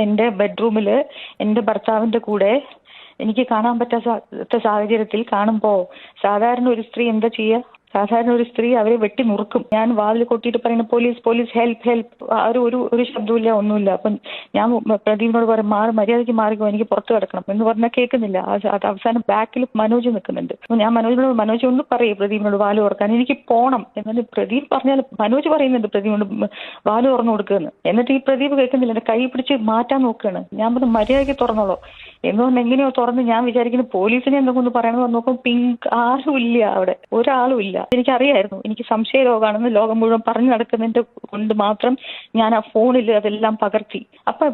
എൻ്റെ ബെഡ്റൂമിൽ എൻ്റെ ഭർത്താവിൻ്റെ കൂടെ എനിക്ക് കാണാൻ പറ്റാത്ത സാഹചര്യത്തിൽ കാണുമ്പോൾ സാധാരണ ഒരു സ്ത്രീ എന്താ ചെയ്യുക? സാധാരണ ഒരു സ്ത്രീ അവരെ വെട്ടി നുറുക്കും. ഞാൻ വാതിൽ കൊട്ടിയിട്ട് പറയുന്ന പോലീസ് പോലീസ് ഹെൽപ്പ് ഹെൽപ്പ്, ഒരു ശബ്ദമില്ല, ഒന്നുമില്ല. അപ്പം ഞാൻ പ്രദീപിനോട് പറയും മര്യാദയ്ക്ക് മാറിക്കോ, എനിക്ക് പുറത്ത് കിടക്കണം എന്ന് പറഞ്ഞാൽ കേൾക്കുന്നില്ല. അത് അവസാനം ബാക്കിൽ മനോജ് നിൽക്കുന്നുണ്ട്. അപ്പോൾ ഞാൻ മനോജ് ഒന്ന് പറയും പ്രദീപിനോട് വാല് തുറക്കാൻ, എനിക്ക് പോകണം. എന്നിട്ട് പ്രദീപ് പറഞ്ഞാൽ മനോജ് പറയുന്നുണ്ട് പ്രദീപിനോട് വാല് തുറന്നു കൊടുക്കുമെന്ന്. എന്നിട്ട് ഈ പ്രദീപ് കേൾക്കുന്നില്ല, എൻ്റെ കൈ പിടിച്ച് മാറ്റാൻ നോക്കുകയാണ്. ഞാൻ പറഞ്ഞു മര്യാദയ്ക്ക് തുറന്നോളൂ എന്ന് പറഞ്ഞ് എങ്ങനെയോ തുറന്ന് ഞാൻ വിചാരിക്കുന്നു പോലീസിനെ എന്തൊക്കെ ഒന്ന് പറയണമെന്ന് നോക്കുമ്പോൾ പിങ്ക് ആരും ഇല്ല, അവിടെ ഒരാളും ഇല്ല. എനിക്കറിയായിരുന്നു എനിക്ക് സംശയ രോഗമാണെന്ന് ലോകം മുഴുവൻ പറഞ്ഞു നടക്കുന്നതിന്റെ കൊണ്ട് മാത്രം ഞാൻ ആ ഫോണിൽ അതെല്ലാം പകർത്തി. അപ്പൊ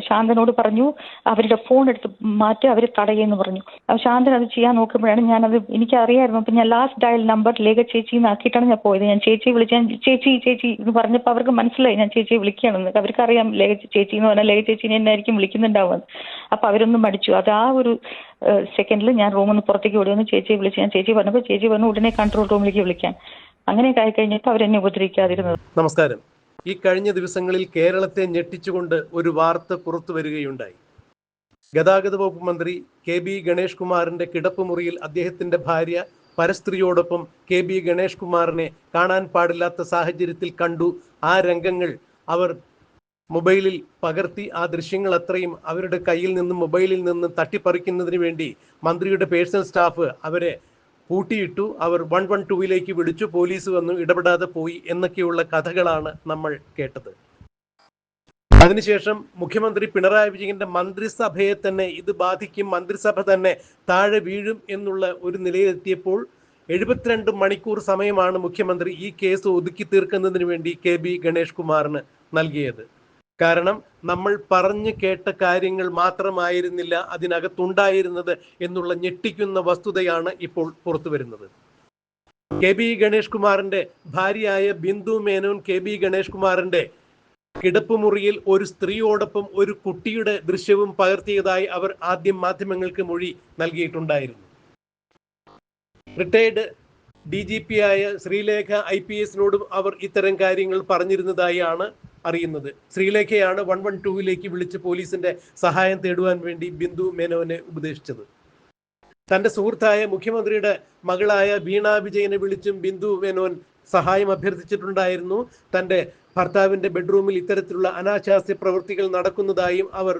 ശാന്തനോട് പറഞ്ഞു അവരുടെ ഫോൺ എടുത്ത് മാറ്റി അവരെ തടയെന്ന് പറഞ്ഞു. അപ്പൊ ശാന്തൻ അത് ചെയ്യാൻ നോക്കുമ്പോഴാണ് ഞാനത് എനിക്കറിയായിരുന്നു. അപ്പൊ ഞാൻ ലാസ്റ്റ് ഡയൽ നമ്പർ ലേഖ ചേച്ചി ആക്കിയിട്ടാണ് ഞാൻ പോയത്. ഞാൻ ചേച്ചിയെ വിളിച്ചാൽ ചേച്ചി ചേച്ചി എന്ന് പറഞ്ഞപ്പോൾ അവർക്ക് മനസ്സിലായി ഞാൻ ചേച്ചിയെ വിളിക്കുകയാണെന്ന്. അവർക്ക് അറിയാം ലേഖ ചേച്ചി എന്ന് പറഞ്ഞാൽ ലേഖ ചേച്ചിനെ എന്നായിരിക്കും വിളിക്കുന്നുണ്ടാവുന്നത്. അപ്പൊ അവരൊന്നും മടിച്ചു. അത് ആ ഒരു സെക്കൻഡിൽ ഞാൻ റൂമിൽ നിന്ന് പുറത്തേക്ക് ഓടി വന്ന് ചേച്ചിയെ വിളിച്ചു. ഞാൻ ചേച്ചി പറഞ്ഞപ്പോൾ ചേച്ചി പറഞ്ഞു ഉടനെ കൺട്രോൾ റൂമിലേക്ക് വിളിക്കാൻ. അങ്ങനെയൊക്കെ ആയി കഴിഞ്ഞപ്പോൾ അവരെന്നെ ഉപദ്രവിക്കാതിരുന്നത്. നമസ്കാരം. ഈ കഴിഞ്ഞ ദിവസങ്ങളിൽ കേരളത്തെ ഞെട്ടിച്ചുകൊണ്ട് ഒരു വാർത്ത പുറത്തു വരികയുണ്ടായി. ഗതാഗത വകുപ്പ് മന്ത്രി KB ഗണേഷ് കുമാറിന്റെ കിടപ്പുമുറിയിൽ അദ്ദേഹത്തിന്റെ ഭാര്യ പരസ്ത്രീയോടൊപ്പം KB ഗണേഷ് കുമാറിനെ കാണാൻ പാടില്ലാത്ത സാഹചര്യത്തിൽ കണ്ടു. ആ രംഗങ്ങൾ അവർ മൊബൈലിൽ പകർത്തി. ആ ദൃശ്യങ്ങൾ അത്രയും അവരുടെ കയ്യിൽ നിന്നും മൊബൈലിൽ നിന്നും തട്ടിപ്പറിക്കുന്നതിന് വേണ്ടി മന്ത്രിയുടെ പേഴ്സണൽ സ്റ്റാഫ് അവരെ പൂട്ടിയിട്ടു. അവർ 112ലേക്ക് വിളിച്ചു. പോലീസ് വന്നു, ഇടപെടാതെ പോയി എന്നൊക്കെയുള്ള കഥകളാണ് നമ്മൾ കേട്ടത്. അതിനുശേഷം മുഖ്യമന്ത്രി പിണറായി വിജയന്റെ മന്ത്രിസഭയെ തന്നെ ഇത് ബാധിക്കും, മന്ത്രിസഭ തന്നെ താഴെ വീഴും എന്നുള്ള ഒരു നിലയിലെത്തിയപ്പോൾ 72 മണിക്കൂർ സമയമാണ് മുഖ്യമന്ത്രി ഈ കേസ് ഒതുക്കി തീർക്കുന്നതിന് വേണ്ടി KB ഗണേഷ് കുമാറിന് നൽകിയത്. കാരണം നമ്മൾ പറഞ്ഞു കേട്ട കാര്യങ്ങൾ മാത്രമായിരുന്നില്ല അതിനകത്തുണ്ടായിരുന്നത് എന്നുള്ള ഞെട്ടിക്കുന്ന വസ്തുതയാണ് ഇപ്പോൾ പുറത്തു വരുന്നത്. KB ഗണേഷ് കുമാറിന്റെ ഭാര്യയായ ബിന്ദു മേനോൻ KB ഗണേഷ് കുമാറിന്റെ കിടപ്പുമുറിയിൽ ഒരു സ്ത്രീയോടൊപ്പം ഒരു കുട്ടിയുടെ ദൃശ്യവും പകർത്തിയതായി അവർ ആദ്യം മാധ്യമങ്ങൾക്ക് മൊഴി നൽകിയിട്ടുണ്ടായിരുന്നു. റിട്ടയർഡ് DGP ആയ ശ്രീലേഖ IPS-നോടും അവർ ഇത്തരം കാര്യങ്ങൾ പറഞ്ഞിരുന്നതായാണ് അറിയുന്നത്. ശ്രീലേഖയാണ് 112ലേക്ക് വിളിച്ച് പോലീസിന്റെ സഹായം തേടുവാൻ വേണ്ടി ബിന്ദു മേനോനെ ഉപദേശിച്ചത്. തന്റെ സുഹൃത്തായ മുഖ്യമന്ത്രിയുടെ മകളായ വീണ വിജയനെ വിളിച്ചും ബിന്ദു മേനോൻ സഹായം അഭ്യർത്ഥിച്ചിട്ടുണ്ടായിരുന്നു. തന്റെ ഭർത്താവിന്റെ ബെഡ്റൂമിൽ ഇത്തരത്തിലുള്ള അനാശാസ്യ പ്രവൃത്തികൾ നടക്കുന്നതായും അവർ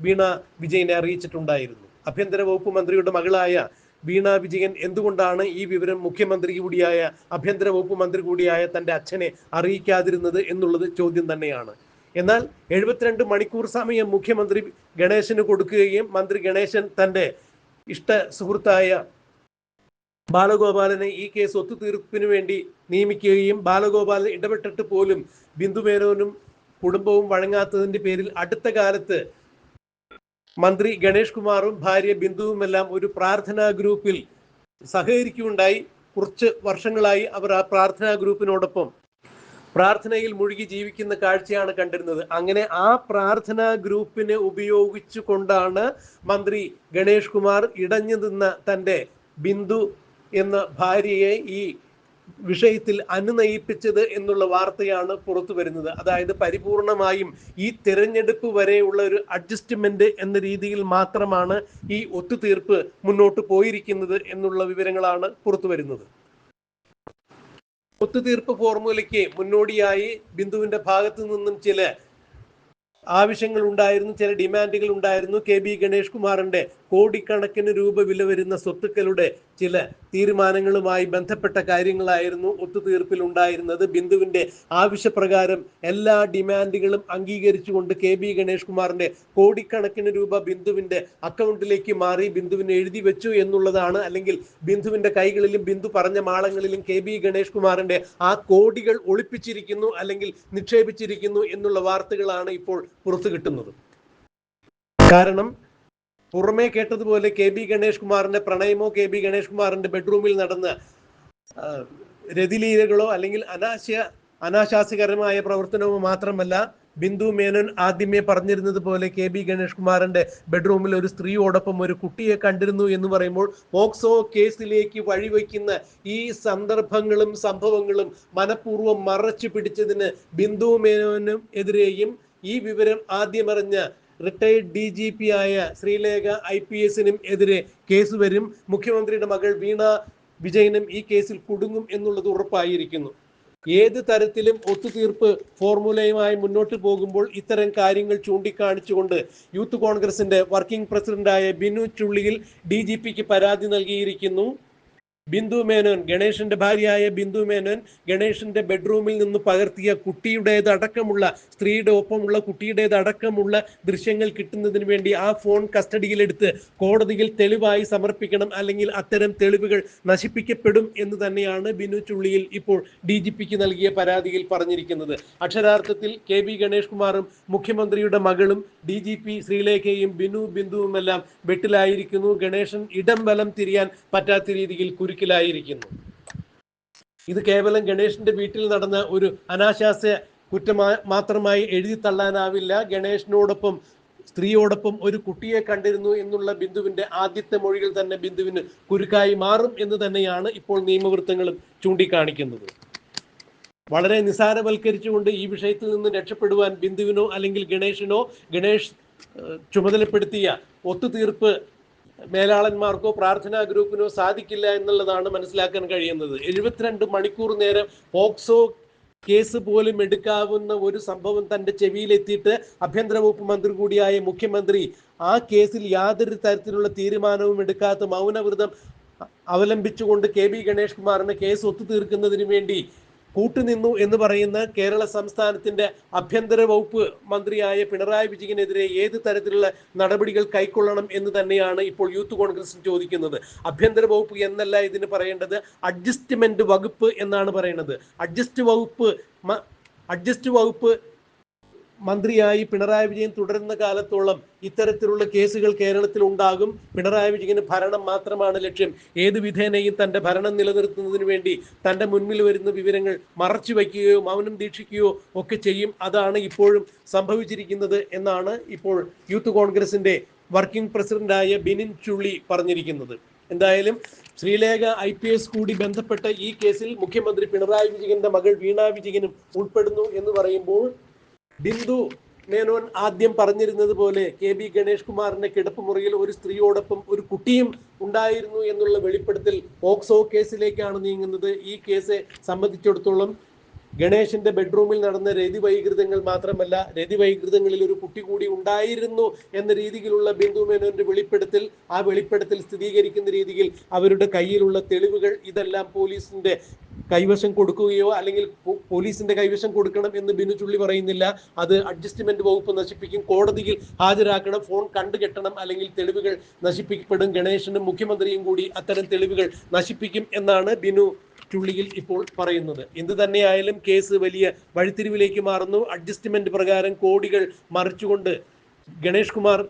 വീണ വിജയനെ അറിയിച്ചിട്ടുണ്ടായിരുന്നു. ആഭ്യന്തര വകുപ്പ് മന്ത്രിയുടെ മകളായ വീണ വിജയൻ എന്തുകൊണ്ടാണ് ഈ വിവരം മുഖ്യമന്ത്രി കൂടിയായ ആഭ്യന്തര വകുപ്പ് മന്ത്രി കൂടിയായ തന്റെ അച്ഛനെ അറിയിക്കാതിരുന്നത് എന്നുള്ളത് ചോദ്യം തന്നെയാണ്. എന്നാൽ 72 മണിക്കൂർ സമയം മുഖ്യമന്ത്രി ഗണേശന് കൊടുക്കുകയും മന്ത്രി ഗണേശൻ തന്റെ ഇഷ്ട സുഹൃത്തായ ബാലഗോപാലനെ ഈ കേസ് ഒത്തുതീർപ്പിന് വേണ്ടി നിയമിക്കുകയും ബാലഗോപാലൻ ഇടപെട്ടിട്ട് പോലും ബിന്ദു മേനോനും കുടുംബവും വഴങ്ങാത്തതിന്റെ പേരിൽ അടുത്ത കാലത്ത് മന്ത്രി ഗണേഷ് കുമാറും ഭാര്യ ബിന്ദുവുമെല്ലാം ഒരു പ്രാർത്ഥനാ ഗ്രൂപ്പിൽ സഹകരിക്കുകയുണ്ടായി. കുറച്ച് വർഷങ്ങളായി അവർ ആ പ്രാർത്ഥനാ ഗ്രൂപ്പിനോടൊപ്പം പ്രാർത്ഥനയിൽ മുഴുകി ജീവിക്കുന്ന കാഴ്ചയാണ് കണ്ടിരുന്നത്. അങ്ങനെ ആ പ്രാർത്ഥനാ ഗ്രൂപ്പിനെ ഉപയോഗിച്ചു കൊണ്ടാണ് മന്ത്രി ഗണേഷ് കുമാർ ഇടഞ്ഞു നിന്ന തൻ്റെ ബിന്ദു എന്ന ഭാര്യയെ ഈ വിഷയത്തിൽ അനുനയിപ്പിച്ചത് എന്നുള്ള വാർത്തയാണ് പുറത്തു വരുന്നത്. അതായത് പരിപൂർണമായും ഈ തെരഞ്ഞെടുപ്പ് വരെയുള്ള ഒരു അഡ്ജസ്റ്റ്മെന്റ് എന്ന രീതിയിൽ മാത്രമാണ് ഈ ഒത്തുതീർപ്പ് മുന്നോട്ട് പോയിരിക്കുന്നത് എന്നുള്ള വിവരങ്ങളാണ് പുറത്തു വരുന്നത്. ഒത്തുതീർപ്പ് ഫോർമുലയ്ക്ക് മുന്നോടിയായി ബിന്ദുവിന്റെ ഭാഗത്തു നിന്നും ചില ആവശ്യങ്ങൾ ഉണ്ടായിരുന്നു, ചില ഡിമാൻഡുകൾ ഉണ്ടായിരുന്നു. KB ഗണേഷ് കുമാറിന്റെ കോടിക്കണക്കിന് രൂപ വില വരുന്ന സ്വത്തുക്കളുടെ ചില തീരുമാനങ്ങളുമായി ബന്ധപ്പെട്ട കാര്യങ്ങളായിരുന്നു ഒത്തുതീർപ്പിൽ ഉണ്ടായിരുന്നത്. ബിന്ദുവിന്റെ ആവശ്യപ്രകാരം എല്ലാ ഡിമാൻഡുകളും അംഗീകരിച്ചുകൊണ്ട് KB ഗണേഷ് കുമാറിന്റെ കോടിക്കണക്കിന് രൂപ ബിന്ദുവിന്റെ അക്കൗണ്ടിലേക്ക് മാറി ബിന്ദുവിനെ എഴുതി വെച്ചു എന്നുള്ളതാണ്. അല്ലെങ്കിൽ ബിന്ദുവിന്റെ കൈകളിലും ബിന്ദു പറഞ്ഞ മാളങ്ങളിലും KB ഗണേഷ് കുമാറിന്റെ ആ കോടികൾ ഒളിപ്പിച്ചിരിക്കുന്നു അല്ലെങ്കിൽ നിക്ഷേപിച്ചിരിക്കുന്നു എന്നുള്ള വാർത്തകളാണ് ഇപ്പോൾ പുറത്തു കിട്ടുന്നത്. കാരണം പുറമേ കേട്ടതുപോലെ KB ഗണേഷ് കുമാറിന്റെ പ്രണയമോ KB ഗണേഷ് കുമാറിന്റെ ബെഡ്റൂമിൽ നടന്ന രതിലീലകളോ അല്ലെങ്കിൽ അനാശാസ്യകരമായ പ്രവർത്തനമോ മാത്രമല്ല, ബിന്ദു മേനോൻ ആദ്യമേ പറഞ്ഞിരുന്നത് പോലെ KB ഗണേഷ് കുമാറിന്റെ ബെഡ്റൂമിൽ ഒരു സ്ത്രീയോടൊപ്പം ഒരു കുട്ടിയെ കണ്ടിരുന്നു എന്ന് പറയുമ്പോൾ പോക്സോ കേസിലേക്ക് വഴിവെക്കുന്ന ഈ സന്ദർഭങ്ങളും സംഭവങ്ങളും മനഃപൂർവ്വം മറച്ചു പിടിച്ചതിന് ബിന്ദു മേനോനും എതിരെയും ഈ വിവരം ആദ്യമറിഞ്ഞ റിട്ടയർഡ് DGP ആയ ശ്രീലേഖ IPSനും എതിരെ കേസ് വരും. മുഖ്യമന്ത്രിയുടെ മകൾ വീണ വിജയനും ഈ കേസിൽ കുടുങ്ങും എന്നുള്ളത് ഉറപ്പായിരിക്കുന്നു. ഏത് തരത്തിലും ഒത്തുതീർപ്പ് ഫോർമുലയുമായി മുന്നോട്ട് പോകുമ്പോൾ ഇത്തരം കാര്യങ്ങൾ ചൂണ്ടിക്കാണിച്ചുകൊണ്ട് യൂത്ത് കോൺഗ്രസിന്റെ വർക്കിംഗ് പ്രസിഡന്റായ ബിനു ചുള്ളിയിൽ DGPക്ക് പരാതി നൽകിയിരിക്കുന്നു. ബിന്ദു മേനോൻ, ഗണേശന്റെ ഭാര്യയായ ബിന്ദു മേനോൻ ഗണേശന്റെ ബെഡ്റൂമിൽ നിന്ന് പകർത്തിയ കുട്ടിയുടേതടക്കമുള്ള സ്ത്രീയുടെ ഒപ്പമുള്ള കുട്ടിയുടേതടക്കമുള്ള ദൃശ്യങ്ങൾ കിട്ടുന്നതിന് വേണ്ടി ആ ഫോൺ കസ്റ്റഡിയിലെടുത്ത് കോടതിയിൽ തെളിവായി സമർപ്പിക്കണം, അല്ലെങ്കിൽ അത്തരം തെളിവുകൾ നശിപ്പിക്കപ്പെടും എന്ന് തന്നെയാണ് ബിനു ചുള്ളിയിൽ ഇപ്പോൾ DGPക്ക് നൽകിയ പരാതിയിൽ പറഞ്ഞിരിക്കുന്നത്. അക്ഷരാർത്ഥത്തിൽ KB ഗണേഷ് കുമാറും മുഖ്യമന്ത്രിയുടെ മകളും DGP ശ്രീലേഖയും ബിന്ദുവുമെല്ലാം വെട്ടിലായിരിക്കുന്നു. ഗണേശൻ ഇടം വലം തിരിയാൻ പറ്റാത്ത രീതിയിൽ കുരുക്കിലായിരിക്കുന്നു. ഇത് കേവലം ഗണേശന്റെ വീട്ടിൽ നടന്ന ഒരു അനാശാസ്യ കുറ്റമായി മാത്രമായി എഴുതി തള്ളാനാവില്ല. ഗണേശനോടൊപ്പം സ്ത്രീയോടൊപ്പം ഒരു കുട്ടിയെ കണ്ടിരുന്നു എന്നുള്ള ബിന്ദുവിന്റെ ആദ്യത്തെ മൊഴികൾ തന്നെ ബിന്ദുവിന് കുരുക്കായി മാറും എന്ന് തന്നെയാണ് ഇപ്പോൾ നിയമവൃത്തങ്ങളും ചൂണ്ടിക്കാണിക്കുന്നത്. വളരെ നിസാരവൽക്കരിച്ചുകൊണ്ട് ഈ വിഷയത്തിൽ നിന്ന് രക്ഷപ്പെടുവാൻ ബിന്ദുവിനോ അല്ലെങ്കിൽ ഗണേഷ് ചുമതലപ്പെടുത്തിയ ഒത്തുതീർപ്പ് മേലാളന്മാർക്കോ പ്രാർത്ഥനാ ഗ്രൂപ്പിനോ സാധിക്കില്ല എന്നുള്ളതാണ് മനസ്സിലാക്കാൻ കഴിയുന്നത്. 72 മണിക്കൂർ നേരം പോക്സോ കേസ് പോലും എടുക്കാവുന്ന ഒരു സംഭവം തന്റെ ചെവിയിലെത്തിയിട്ട് ആഭ്യന്തര വകുപ്പ് മന്ത്രി കൂടിയായ മുഖ്യമന്ത്രി ആ കേസിൽ യാതൊരു തരത്തിലുള്ള തീരുമാനവും എടുക്കാത്ത മൗനവ്രതം അവലംബിച്ചുകൊണ്ട് KB ഗണേഷ് കുമാറിന് കേസ് ഒത്തുതീർക്കുന്നതിന് വേണ്ടി കൂട്ടുനിന്നു എന്ന് പറയുന്ന കേരള സംസ്ഥാനത്തിന്റെ ആഭ്യന്തര വകുപ്പ് മന്ത്രിയായ പിണറായി വിജയനെതിരെ ഏത് തരത്തിലുള്ള നടപടികൾ കൈക്കൊള്ളണം എന്ന് തന്നെയാണ് ഇപ്പോൾ യൂത്ത് കോൺഗ്രസ് ചോദിക്കുന്നത്. ആഭ്യന്തര വകുപ്പ് എന്നല്ല ഇതിന് പറയേണ്ടത്, അഡ്ജസ്റ്റ്മെന്റ് വകുപ്പ് എന്നാണ് പറയുന്നത്. അഡ്ജസ്റ്റ് വകുപ്പ് മന്ത്രിയായി പിണറായി വിജയൻ തുടരുന്ന കാലത്തോളം ഇത്തരത്തിലുള്ള കേസുകൾ കേരളത്തിൽ ഉണ്ടാകും. പിണറായി വിജയന് ഭരണം മാത്രമാണ് ലക്ഷ്യം. ഏത് വിധേനയും തന്റെ ഭരണം നിലനിർത്തുന്നതിന് വേണ്ടി തന്റെ മുൻപിൽ വരുന്ന വിവരങ്ങൾ മറച്ചു വയ്ക്കുകയോ മൗനം ദീക്ഷിക്കുകയോ ഒക്കെ ചെയ്യും. അതാണ് ഇപ്പോഴും സംഭവിച്ചിരിക്കുന്നത് എന്നാണ് ഇപ്പോൾ യൂത്ത് കോൺഗ്രസിന്റെ വർക്കിംഗ് പ്രസിഡന്റായ ബിനിൻ ചുള്ളി പറഞ്ഞിരിക്കുന്നത്. എന്തായാലും ശ്രീലേഖ IPS കൂടി ബന്ധപ്പെട്ട ഈ കേസിൽ മുഖ്യമന്ത്രി പിണറായി വിജയന്റെ മകൾ വീണ വിജയനും ഉൾപ്പെടുന്നു എന്ന് പറയുമ്പോൾ ബിന്ദു മേനോൻ ആദ്യം പറഞ്ഞിരുന്നത് പോലെ KB ഗണേഷ് കുമാറിന്റെ കിടപ്പുമുറിയിൽ ഒരു സ്ത്രീയോടൊപ്പം ഒരു കുട്ടിയും ഉണ്ടായിരുന്നു എന്നുള്ള വെളിപ്പെടുത്തൽ പോക്സോ കേസിലേക്കാണ് നീങ്ങുന്നത്. ഈ കേസ് സംബന്ധിച്ചിടത്തോളം ഗണേശന്റെ ബെഡ്റൂമിൽ നടന്ന രതിവൈകൃതങ്ങൾ മാത്രമല്ല, രതിവൈകൃതങ്ങളിൽ ഒരു കുട്ടി കൂടി ഉണ്ടായിരുന്നു എന്ന രീതിയിലുള്ള ബിന്ദു മേനോന്റെ വെളിപ്പെടുത്തൽ, ആ വെളിപ്പെടുത്തൽ സ്ഥിരീകരിക്കുന്ന രീതിയിൽ അവരുടെ കയ്യിലുള്ള തെളിവുകൾ ഇതെല്ലാം പോലീസിന്റെ കൈവശം കൊടുക്കുകയോ അല്ലെങ്കിൽ പോലീസിന്റെ കൈവശം കൊടുക്കണം എന്ന് ബിനു ചുള്ളി പറയുന്നില്ല. അത് അഡ്ജസ്റ്റ്മെന്റ് വകുപ്പ് നശിപ്പിക്കും, കോടതിയിൽ ഹാജരാക്കണം, ഫോൺ കണ്ടുകെട്ടണം, അല്ലെങ്കിൽ തെളിവുകൾ നശിപ്പിക്കപ്പെടും. ഗണേശനും മുഖ്യമന്ത്രിയും കൂടി അത്തരം തെളിവുകൾ നശിപ്പിക്കും എന്നാണ് ബിനു ചുള്ളിയിൽ ഇപ്പോൾ പറയുന്നത്. എന്ത് തന്നെയായാലും കേസ് വലിയ വഴിത്തിരിവിലേക്ക് മാറുന്നു. അഡ്ജസ്റ്റ്മെന്റ് പ്രകാരം കോടികൾ മറിച്ചുകൊണ്ട് ഗണേഷ് കുമാർ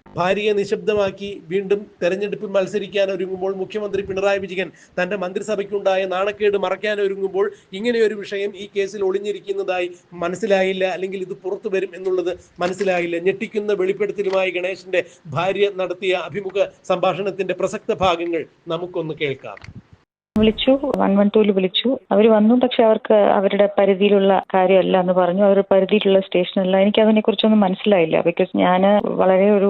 ഭാര്യയെ നിശബ്ദമാക്കി വീണ്ടും തെരഞ്ഞെടുപ്പിൽ മത്സരിക്കാൻ ഒരുങ്ങുമ്പോൾ, മുഖ്യമന്ത്രി പിണറായി വിജയൻ തന്റെ മന്ത്രിസഭയ്ക്കുണ്ടായ നാണക്കേട് മറയ്ക്കാൻ ഒരുങ്ങുമ്പോൾ ഇങ്ങനെയൊരു വിഷയം ഈ കേസിൽ ഒളിഞ്ഞിരിക്കുന്നതായി മനസ്സിലായില്ല, അല്ലെങ്കിൽ ഇത് പുറത്തു വരും എന്നുള്ളത് മനസ്സിലായില്ല. ഞെട്ടിക്കുന്ന വെളിപ്പെടുത്തലുമായി ഗണേശന്റെ ഭാര്യ നടത്തിയ അഭിമുഖ സംഭാഷണത്തിന്റെ പ്രസക്ത ഭാഗങ്ങൾ നമുക്കൊന്ന് കേൾക്കാം. വിളിച്ചു, 112 വിളിച്ചു. അവർ വന്നു. പക്ഷെ അവർക്ക് അവരുടെ പരിധിയിലുള്ള കാര്യമല്ല എന്ന് പറഞ്ഞു. അവരുടെ പരിധിയിലുള്ള സ്റ്റേഷനല്ല. എനിക്ക് അതിനെ കുറിച്ചൊന്നും മനസ്സിലായില്ല. ബിക്കോസ് ഞാൻ വളരെ ഒരു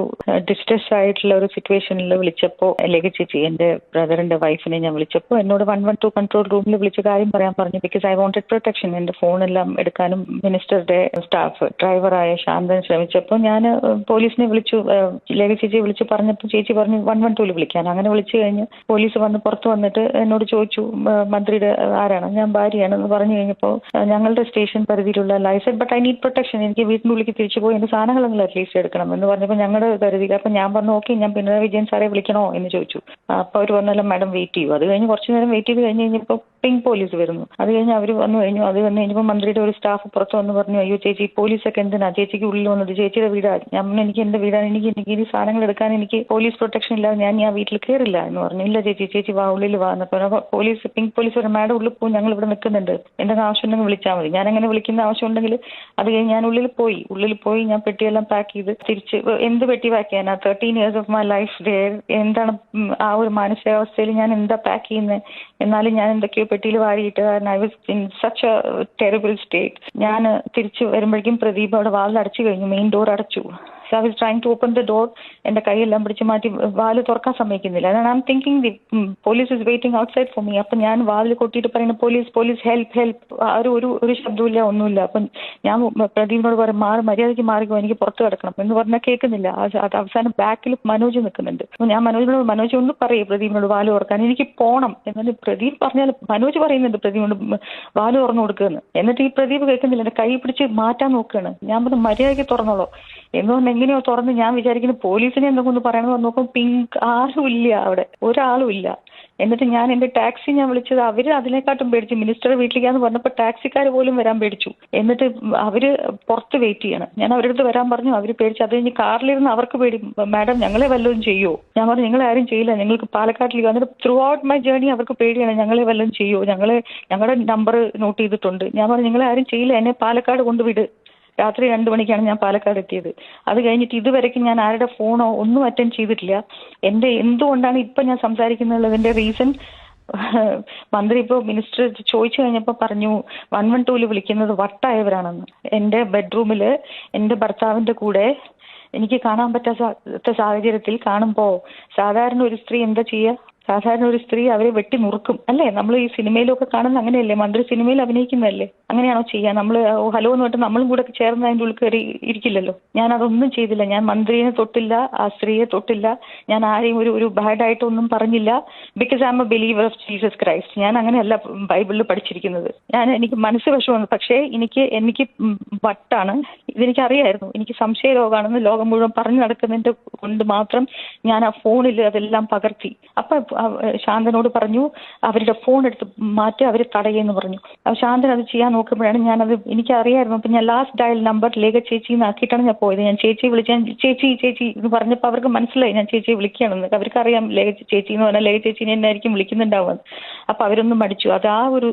ഡിസ്ട്രെസ് ആയിട്ടുള്ള ഒരു സിറ്റുവേഷനിൽ വിളിച്ചപ്പോൾ, ലേഖ ചേച്ചി എന്റെ ബ്രദറിന്റെ വൈഫിനെ ഞാൻ വിളിച്ചപ്പോൾ എന്നോട് 112 കൺട്രോൾ റൂമിൽ വിളിച്ച കാര്യം പറയാൻ പറഞ്ഞു. Because I wanted protection. എന്റെ ഫോണെല്ലാം എടുക്കാനും മിനിസ്റ്ററുടെ സ്റ്റാഫ് ഡ്രൈവറായ ശാന്തൻ ശ്രമിച്ചപ്പോൾ ഞാൻ പോലീസിനെ വിളിച്ചു, ലേഖ ചേച്ചിയെ വിളിച്ച് പറഞ്ഞപ്പോൾ ചേച്ചി പറഞ്ഞു 112 വിളിക്കാൻ. അങ്ങനെ വിളിച്ചു കഴിഞ്ഞ് പോലീസ് വന്ന് പുറത്ത് വന്നിട്ട് എന്നോട് ചോദിച്ചു മന്ത്രിയുടെ ആരാണ്, ഞാൻ ഭാര്യയാണെന്ന് പറഞ്ഞു കഴിഞ്ഞപ്പോൾ ഞങ്ങളുടെ സ്റ്റേഷൻ പരിധിയിലുള്ള license but I need protection, എനിക്ക് വീട്ടിനുള്ളിലേക്ക് തിരിച്ചു പോയി എന്റെ സാധനങ്ങളെങ്കിലും അറ്റ്ലീസ്റ്റ് എടുക്കണം എന്ന് പറഞ്ഞപ്പോൾ ഞങ്ങളുടെ പരിധിയിൽ. അപ്പം ഞാൻ പറഞ്ഞു ഓക്കെ, ഞാൻ പിണറായി വിജയൻ സാറെ വിളിക്കണോ എന്ന് ചോദിച്ചു. അപ്പോൾ അവർ പറഞ്ഞല്ലോ മാഡം വെയിറ്റ് ചെയ്യൂ. അത് കഴിഞ്ഞ് കുറച്ച് നേരം വെയിറ്റ് ചെയ്ത് കഴിഞ്ഞപ്പോൾ പിങ്ക് പോലീസ് വരുന്നു. അത് കഴിഞ്ഞ് അവർ വന്നു കഴിഞ്ഞു. അത് വന്നു കഴിഞ്ഞപ്പോൾ മന്ത്രിയുടെ ഒരു സ്റ്റാഫ് പുറത്ത് വന്ന് പറഞ്ഞു, അയ്യോ ചേച്ചി പോലീസൊക്കെ എന്തിനാ ചേച്ചിക്ക് ഉള്ളിൽ വന്നത്, ചേച്ചിയുടെ വീടാണ്. ഞാൻ എനിക്ക് എന്റെ വീടാണ്, എനിക്ക് ഈ സാധനങ്ങൾ എടുക്കാൻ എനിക്ക് പോലീസ് പ്രൊട്ടക്ഷൻ ഇല്ലാതെ ഞാൻ ആ വീട്ടിൽ കയറില്ല എന്ന് പറഞ്ഞു. ഇല്ല ചേച്ചി വാ ഉള്ളിൽ വാ എന്നപ്പോൾ പോലീസ് പിങ്ക് പോലീസ് ഒരു മാഡം ഉള്ളിൽ പോകും, ഞങ്ങൾ ഇവിടെ നിൽക്കുന്നുണ്ട്, എന്തെങ്കിലും ആവശ്യം ഉണ്ടെങ്കിൽ വിളിച്ചാൽ മതി. ഞാൻ അങ്ങനെ വിളിക്കുന്ന ആവശ്യം ഉണ്ടെങ്കിൽ അത് കഴിഞ്ഞ് ഞാൻ ഉള്ളിൽ പോയി ഞാൻ പെട്ടിയെല്ലാം പാക്ക് ചെയ്ത് തിരിച്ച് എന്ത് പെട്ടി പാക്ക് ചെയ്യാനാ, 13 years ഓഫ് മൈ ലൈഫ് എന്താണ് ആ ഒരു മാനസികാവസ്ഥയിൽ ഞാൻ എന്താ പാക്ക് ചെയ്യുന്നത്. എന്നാലും ഞാൻ എന്തൊക്കെയോ പെട്ടിയിൽ വാരിയിട്ട്, I was in such a terrible state. ഞാൻ തിരിച്ച് വരുമ്പോഴേക്കും പ്രദീപ് അവിടെ വാതിൽ അടച്ചു കഴിഞ്ഞു, മെയിൻ ഡോർ അടച്ചു. I was trying to open the door. എന്റെ കൈയെല്ലാം പിടിച്ച് മാറ്റി വാല് തുറക്കാൻ സമ്മതിക്കുന്നില്ല. I am thinking the police is waiting outside for me. അപ്പൊ ഞാൻ വാതിൽ കൊട്ടിയിട്ട് പറയുന്ന പോലീസ് പോലീസ് ഹെൽപ്പ് ഹെൽപ്പ്. ഒരു ശബ്ദമില്ല, ഒന്നുമില്ല. അപ്പം ഞാൻ പ്രദീപിനോട് പറയും മര്യാദയ്ക്ക് മാറിക്കോ, എനിക്ക് പുറത്ത് കിടക്കണം എന്ന് പറഞ്ഞാൽ കേൾക്കുന്നില്ല. അത് അവസാനം ബാക്കിൽ മനോജ് നിൽക്കുന്നുണ്ട്. അപ്പൊ ഞാൻ മനോജ് ഒന്ന് പറയും പ്രദീപിനോട് വാല് തുറക്കാൻ, എനിക്ക് പോണം. എന്നിട്ട് പ്രദീപ് പറഞ്ഞാൽ മനോജ് പറയുന്നുണ്ട് പ്രദീപിനോട് വാല് തുറന്നു കൊടുക്കുമെന്ന്. എന്നിട്ട് ഈ പ്രദീപ് കേൾക്കുന്നില്ല, എന്റെ കൈ പിടിച്ച് മാറ്റാൻ നോക്കുകയാണ്. ഞാൻ പറഞ്ഞു മര്യാദയ്ക്ക് തുറന്നോളൂ എന്ന് പറഞ്ഞ് എങ്ങനെയോ തുറന്ന് ഞാൻ വിചാരിക്കുന്നു പോലീസിനെ എന്തെങ്കിലും ഒന്ന് പറയണമെന്ന് നോക്കും. പിങ്ക് ആരും ഇല്ല, അവിടെ ഒരാളും ഇല്ല. എന്നിട്ട് ഞാൻ എന്റെ ടാക്സി ഞാൻ വിളിച്ചത്, അവര് അതിനെക്കാട്ടും പേടിച്ചു. മിനിസ്റ്ററുടെ വീട്ടിലേക്കാന്ന് പറഞ്ഞപ്പോൾ ടാക്സിക്കാർ പോലും വരാൻ പേടിച്ചു. എന്നിട്ട് അവര് പുറത്ത് വെയിറ്റ് ചെയ്യണം. ഞാൻ അവരുടെ അടുത്ത് വരാൻ പറഞ്ഞു, അവര് പേടിച്ചു. അത് കഴിഞ്ഞ് കാറിലിരുന്ന് അവർക്ക് പേടി, മാഡം ഞങ്ങളെ വല്ലതും ചെയ്യുമോ? ഞാൻ പറഞ്ഞു നിങ്ങളെ ആരും ചെയ്യില്ല, ഞങ്ങൾക്ക് പാലക്കാട്ടിലേക്ക്. എന്നിട്ട് ത്രൂ ഔട്ട് മൈ ജേർണി അവർക്ക് പേടിയാണ്, ഞങ്ങളെ വല്ലതും ചെയ്യുമോ, ഞങ്ങളുടെ നമ്പർ നോട്ട് ചെയ്തിട്ടുണ്ട്. ഞാൻ പറഞ്ഞു നിങ്ങളെ ആരും ചെയ്യില്ല, എന്നെ പാലക്കാട് കൊണ്ടുവിട്. രാത്രി 2 മണിക്കാണ് ഞാൻ പാലക്കാട് എത്തിയത്. അത് കഴിഞ്ഞിട്ട് ഇതുവരെയ്ക്കും ഞാൻ ആരുടെ ഫോണോ ഒന്നും അറ്റൻഡ് ചെയ്തിട്ടില്ല. എന്റെ എന്തുകൊണ്ടാണ് ഇപ്പൊ ഞാൻ സംസാരിക്കുന്നതിന്റെ റീസൺ, മന്ത്രി ഇപ്പോൾ മിനിസ്റ്റർ ചോദിച്ചു കഴിഞ്ഞപ്പോൾ പറഞ്ഞു 112 വിളിക്കുന്നത് വട്ടായവരാണെന്ന്. എന്റെ ബെഡ്റൂമിൽ എന്റെ ഭർത്താവിന്റെ കൂടെ എനിക്ക് കാണാൻ പറ്റാത്ത സാഹചര്യത്തിൽ കാണുമ്പോൾ സാധാരണ ഒരു സ്ത്രീ എന്താ ചെയ്യുക? സാധാരണ ഒരു സ്ത്രീ അവരെ വെട്ടി നുറുക്കും അല്ലേ? നമ്മൾ ഈ സിനിമയിലൊക്കെ കാണുന്ന അങ്ങനെയല്ലേ? മന്ത്രി സിനിമയിൽ അഭിനയിക്കുന്നതല്ലേ? അങ്ങനെയാണോ ചെയ്യുക? നമ്മൾ ഹലോ എന്ന് പറഞ്ഞിട്ട് നമ്മളും കൂടെ ചേർന്ന് അതിൻ്റെ ഉള്ളിൽ കയറി ഇരിക്കില്ലല്ലോ. ഞാൻ അതൊന്നും ചെയ്തില്ല. ഞാൻ മന്ത്രിയെ തൊട്ടില്ല, ആ സ്ത്രീയെ തൊട്ടില്ല, ഞാൻ ആരെയും ഒരു ബാഡായിട്ടൊന്നും പറഞ്ഞില്ല. Because I am a believer of Jesus Christ. ഞാൻ അങ്ങനെയല്ല ബൈബിളിൽ പഠിച്ചിരിക്കുന്നത്. എനിക്ക് മനസ്സ് വിഷമമാണ്. പക്ഷേ എനിക്ക് വട്ടാണ്, ഇതെനിക്ക് അറിയായിരുന്നു. എനിക്ക് സംശയ രോഗമാണെന്ന് ലോകം മുഴുവൻ പറഞ്ഞു നടക്കുന്നതിന്റെ കൊണ്ട് മാത്രം ഞാൻ ആ ഫോണിൽ അതെല്ലാം പകർത്തി. അപ്പൊ ശാന്തനോട് പറഞ്ഞു അവരുടെ ഫോൺ എടുത്ത് മാറ്റി, അവരെ തടയെന്ന് പറഞ്ഞു. അപ്പൊ ശാന്തൻ അത് ചെയ്യാൻ നോക്കുമ്പോഴാണ് ഞാനത് എനിക്ക് അറിയായിരുന്നു. അപ്പൊ ഞാൻ ലാസ്റ്റ് ഡയൽ നമ്പർ ലേഖ ചേച്ചി ആക്കിയിട്ടാണ് ഞാൻ പോയത്. ഞാൻ ചേച്ചിയെ വിളിച്ച് ഞാൻ ചേച്ചി എന്ന് പറഞ്ഞപ്പോൾ അവർക്ക് മനസ്സിലായി ഞാൻ ചേച്ചിയെ വിളിക്കുകയാണെന്ന്. അവർക്ക് അറിയാം ലേഖ ചേച്ചി എന്ന് പറഞ്ഞാൽ ലേഖ ചേച്ചിനെ എന്നായിരിക്കും വിളിക്കുന്നുണ്ടാവുമെന്ന്. അപ്പൊ അവരൊന്നും മടിച്ചു. അത് ആ ഒരു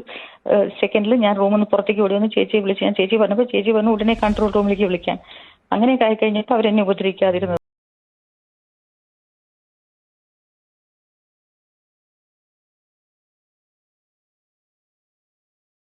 സെക്കൻഡിൽ ഞാൻ റൂമിൽ നിന്ന് പുറത്തേക്ക് ഓടി വന്ന് ചേച്ചിയെ വിളിച്ച് ഞാൻ ചേച്ചി പറഞ്ഞപ്പോൾ ചേച്ചി പറഞ്ഞു ഉടനെ കൺട്രോൾ റൂമിലേക്ക് വിളിക്കാൻ. അങ്ങനെയൊക്കെ ആയി കഴിഞ്ഞപ്പോൾ അവരെന്നെ ഉപദ്രവിക്കാതിരുന്നത്.